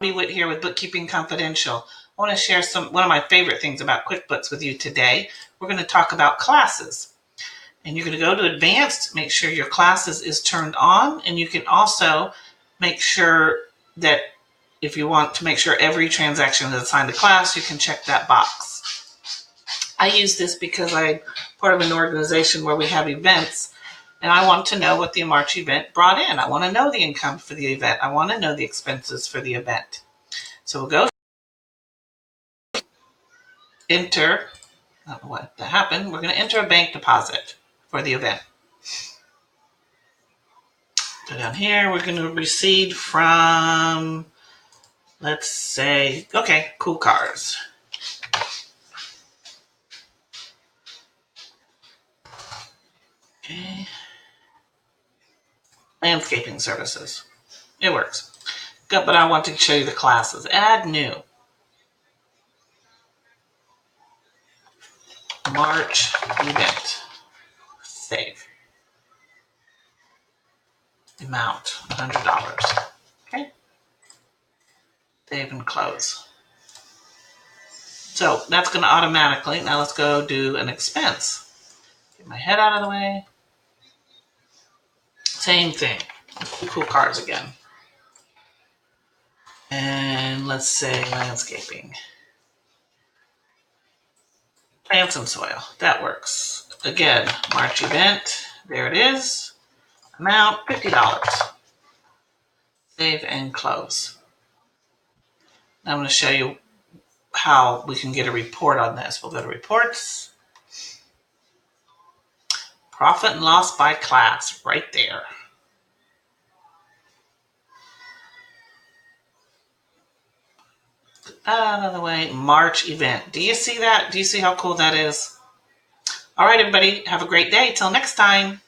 Witt here with Bookkeeping Confidential. I want to share one of my favorite things about QuickBooks with you today. We're going to talk about classes. And you're going to go to Advanced, make sure your classes is turned on, and you can also make sure that if you want to make sure every transaction is assigned a class, you can check that box. I use this because I'm part of an organization where we have events, and I want to know what the March event brought in. I want to know the income for the event. I want to know the expenses for the event. So we'll go enter, I don't know what happened. We're going to enter a bank deposit for the event. Go down here, we're going to receive from, let's say, okay, Cool Cars. Okay. Landscaping services. It works. Good, but I want to show you the classes. Add new. March event. Save. Amount, $100. Okay. Save and close. So that's going to automatically, now let's go do an expense. Get my head out of the way. Same thing. Cool Cars again. And let's say landscaping. Plants and soil. That works. Again, March event. There it is. Amount, $50. Save and close. Now I'm going to show you how we can get a report on this. We'll go to reports. Profit and loss by class, right there. Out of the way, March event. Do you see that? Do you see how cool that is? All right, everybody, have a great day. Till next time.